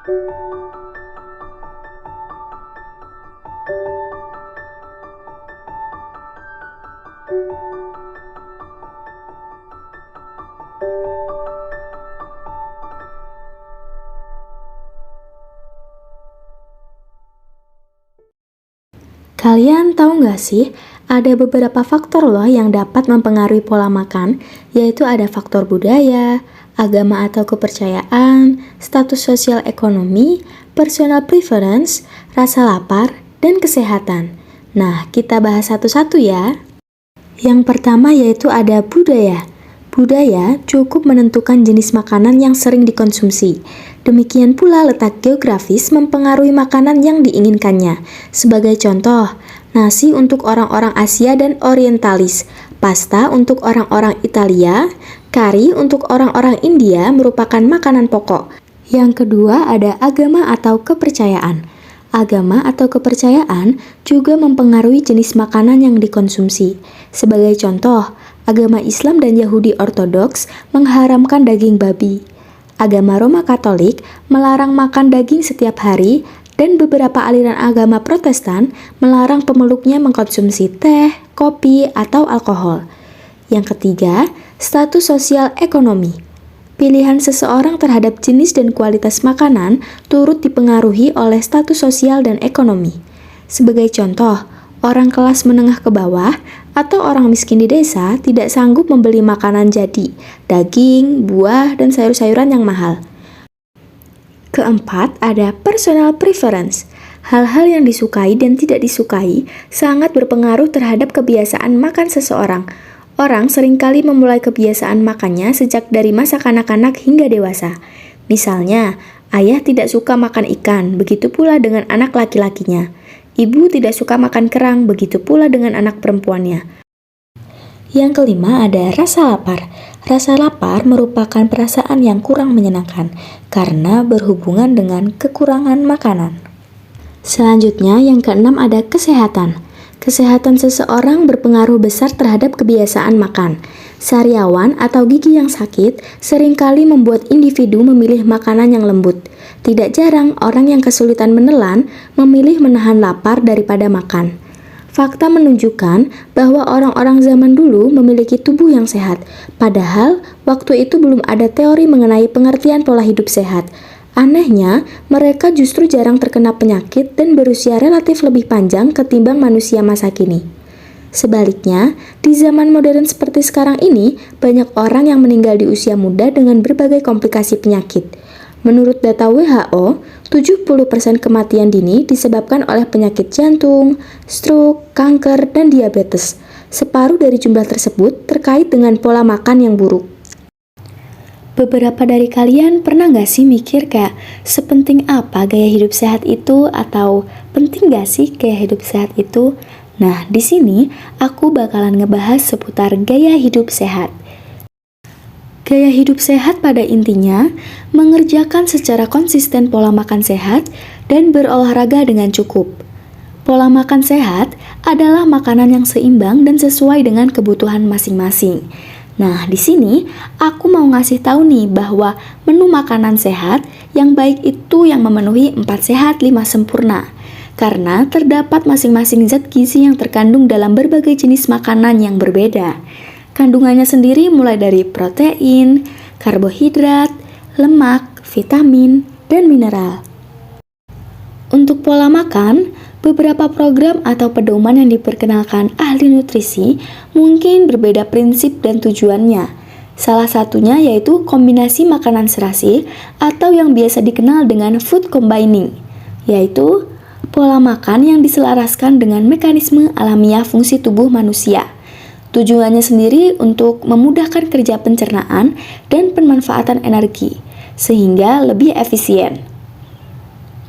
Kalian tahu nggak sih, ada beberapa faktor loh yang dapat mempengaruhi pola makan, yaitu ada faktor budaya, agama atau kepercayaan, status sosial ekonomi, personal preference, rasa lapar, dan kesehatan. Nah, kita bahas satu-satu ya. Yang pertama yaitu ada budaya. Budaya cukup menentukan jenis makanan yang sering dikonsumsi. Demikian pula letak geografis mempengaruhi makanan yang diinginkannya. Sebagai contoh, nasi untuk orang-orang Asia dan orientalis, pasta untuk orang-orang Italia, kari untuk orang-orang India merupakan makanan pokok. Yang kedua ada agama atau kepercayaan. Agama atau kepercayaan juga mempengaruhi jenis makanan yang dikonsumsi. Sebagai contoh, agama Islam dan Yahudi Ortodoks mengharamkan daging babi. Agama Roma Katolik melarang makan daging setiap hari, dan beberapa aliran agama Protestan melarang pemeluknya mengkonsumsi teh, kopi, atau alkohol. Yang ketiga, status sosial ekonomi. Pilihan seseorang terhadap jenis dan kualitas makanan turut dipengaruhi oleh status sosial dan ekonomi. Sebagai contoh, orang kelas menengah ke bawah atau orang miskin di desa tidak sanggup membeli makanan jadi, daging, buah, dan sayur-sayuran yang mahal. Keempat, ada personal preference. Hal-hal yang disukai dan tidak disukai sangat berpengaruh terhadap kebiasaan makan seseorang. Orang seringkali memulai kebiasaan makannya sejak dari masa kanak-kanak hingga dewasa. Misalnya, ayah tidak suka makan ikan, begitu pula dengan anak laki-lakinya. Ibu tidak suka makan kerang, begitu pula dengan anak perempuannya. Yang kelima ada rasa lapar. Rasa lapar merupakan perasaan yang kurang menyenangkan karena berhubungan dengan kekurangan makanan. Selanjutnya, yang keenam ada kesehatan. Kesehatan seseorang berpengaruh besar terhadap kebiasaan makan. Sariawan atau gigi yang sakit seringkali membuat individu memilih makanan yang lembut. Tidak jarang orang yang kesulitan menelan memilih menahan lapar daripada makan. Fakta menunjukkan bahwa orang-orang zaman dulu memiliki tubuh yang sehat, padahal waktu itu belum ada teori mengenai pengertian pola hidup sehat. Anehnya, mereka justru jarang terkena penyakit dan berusia relatif lebih panjang ketimbang manusia masa kini. Sebaliknya, di zaman modern seperti sekarang ini, banyak orang yang meninggal di usia muda dengan berbagai komplikasi penyakit. Menurut data WHO, 70% kematian dini disebabkan oleh penyakit jantung, stroke, kanker, dan diabetes. Separuh dari jumlah tersebut terkait dengan pola makan yang buruk. Beberapa dari kalian pernah gak sih mikir kayak sepenting apa gaya hidup sehat itu, atau penting gak sih gaya hidup sehat itu? Nah, di sini aku bakalan ngebahas seputar gaya hidup sehat. Gaya hidup sehat pada intinya mengerjakan secara konsisten pola makan sehat dan berolahraga dengan cukup. Pola makan sehat adalah makanan yang seimbang dan sesuai dengan kebutuhan masing-masing. Nah, di sini aku mau ngasih tahu nih bahwa menu makanan sehat yang baik itu yang memenuhi 4 sehat 5 sempurna. Karena terdapat masing-masing zat gizi yang terkandung dalam berbagai jenis makanan yang berbeda. Kandungannya sendiri mulai dari protein, karbohidrat, lemak, vitamin, dan mineral. Untuk pola makan, beberapa program atau pedoman yang diperkenalkan ahli nutrisi mungkin berbeda prinsip dan tujuannya. Salah satunya yaitu kombinasi makanan serasi atau yang biasa dikenal dengan food combining, yaitu pola makan yang diselaraskan dengan mekanisme alamiah fungsi tubuh manusia. Tujuannya sendiri untuk memudahkan kerja pencernaan dan pemanfaatan energi, sehingga lebih efisien.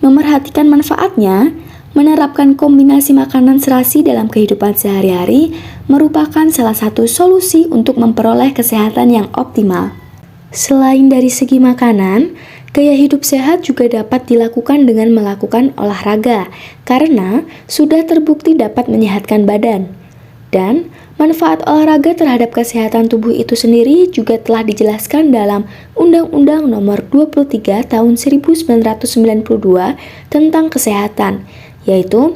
Memerhatikan manfaatnya, menerapkan kombinasi makanan serasi dalam kehidupan sehari-hari merupakan salah satu solusi untuk memperoleh kesehatan yang optimal. Selain dari segi makanan, gaya hidup sehat juga dapat dilakukan dengan melakukan olahraga, karena sudah terbukti dapat menyehatkan badan. Dan Manfaat olahraga terhadap kesehatan tubuh itu sendiri juga telah dijelaskan dalam Undang-Undang Nomor 23 Tahun 1992 tentang kesehatan, yaitu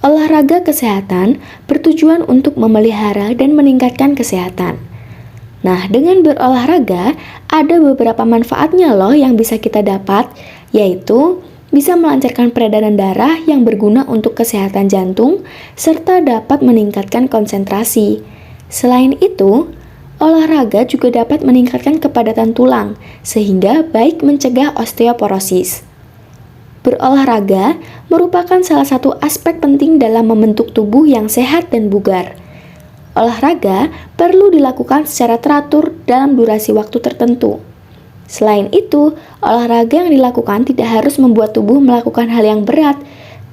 olahraga kesehatan bertujuan untuk memelihara dan meningkatkan kesehatan. Nah, dengan berolahraga, ada beberapa manfaatnya loh yang bisa kita dapat, yaitu bisa melancarkan peredaran darah yang berguna untuk kesehatan jantung, serta dapat meningkatkan konsentrasi. Selain itu, olahraga juga dapat meningkatkan kepadatan tulang, sehingga baik mencegah osteoporosis. Berolahraga merupakan salah satu aspek penting dalam membentuk tubuh yang sehat dan bugar. Olahraga perlu dilakukan secara teratur dalam durasi waktu tertentu. Selain itu, olahraga yang dilakukan tidak harus membuat tubuh melakukan hal yang berat,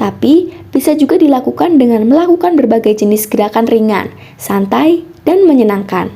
tapi bisa juga dilakukan dengan melakukan berbagai jenis gerakan ringan, santai, dan menyenangkan.